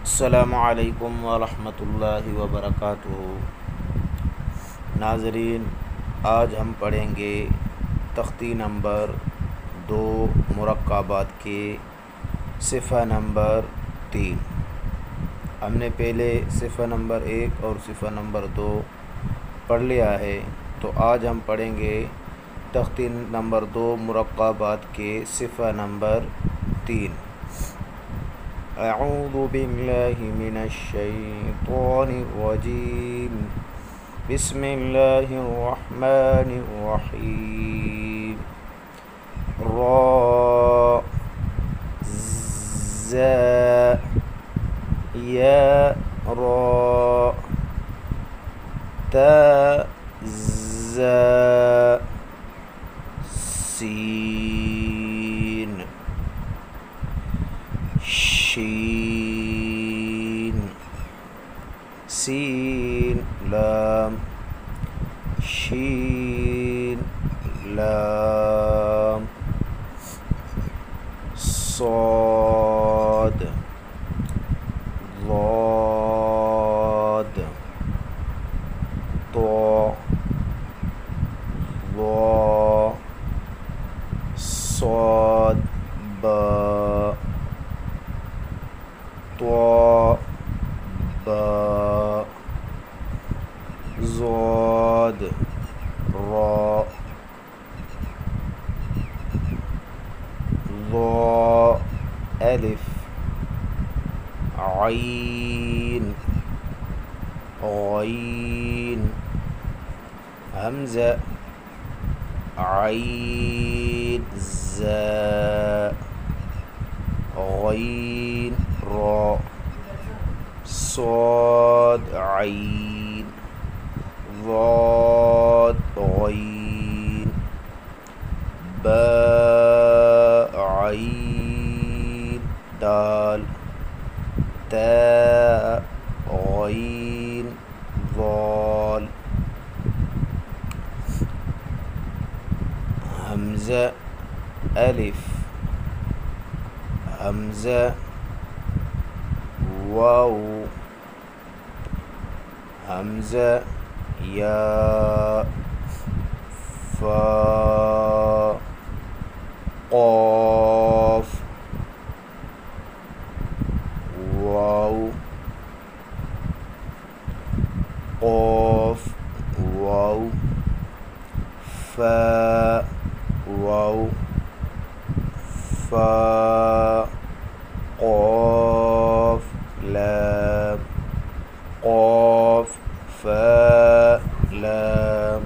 السلام علیکم ورحمۃ اللہ وبرکاتہ۔ ناظرین، آج ہم پڑھیں گے تختی نمبر 2 مرکبات کے صفحہ نمبر 3۔ ہم نے پہلے صفحہ نمبر 1 اور صفحہ نمبر 2 پڑھ لیا ہے، تو آج ہم پڑھیں گے تختی نمبر 2 مرکبات کے صفحہ نمبر 3۔ اعوذ باللہ من الشیطان الرجیم، بسم اللہ الرحمن الرحیم۔ را ز یا را تا ز سین شین سین لام شین لام صاد ضاد طا ظا صاد با طا با ضاد را ضا الف عین غین حمزہ عین زا غین را صاد عین ضاد غین با عین دال تا غین ضال حمزہ الف حمزہ واو حمزہ یا فا قاف واو قاف واو فا واو فا قاف لام قاف فا لام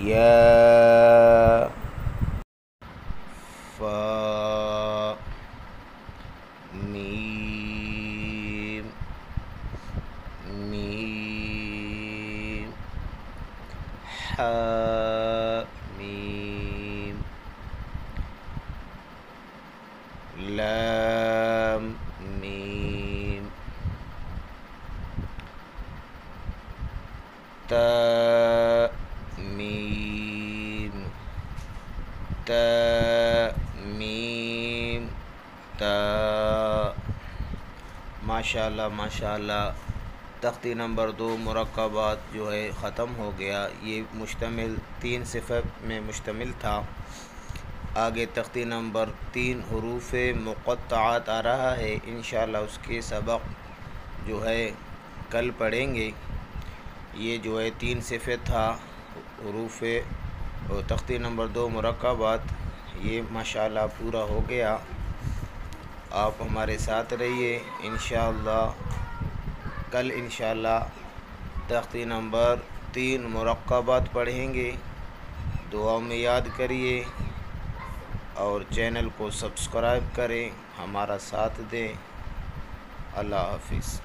یا فا میم میم حا میم لام میم تا میم تا میم تا۔ ماشاءاللہ ماشاءاللہ، تختی نمبر 2 مرکبات جو ہے ختم ہو گیا۔ یہ مشتمل 3 صفحے میں مشتمل تھا۔ آگے تختی نمبر 3 حروف مقطعات آ رہا ہے، انشاءاللہ اس کے سبق جو ہے کل پڑھیں گے۔ یہ جو ہے 3 صفحے تھا حروف اور تختی نمبر 2 مرکبات، یہ ماشاءاللہ پورا ہو گیا۔ آپ ہمارے ساتھ رہیے، انشاءاللہ کل انشاءاللہ تختی نمبر 3 مرکبات پڑھیں گے۔ دعا میں یاد کریے اور چینل کو سبسکرائب کریں، ہمارا ساتھ دیں۔ اللہ حافظ۔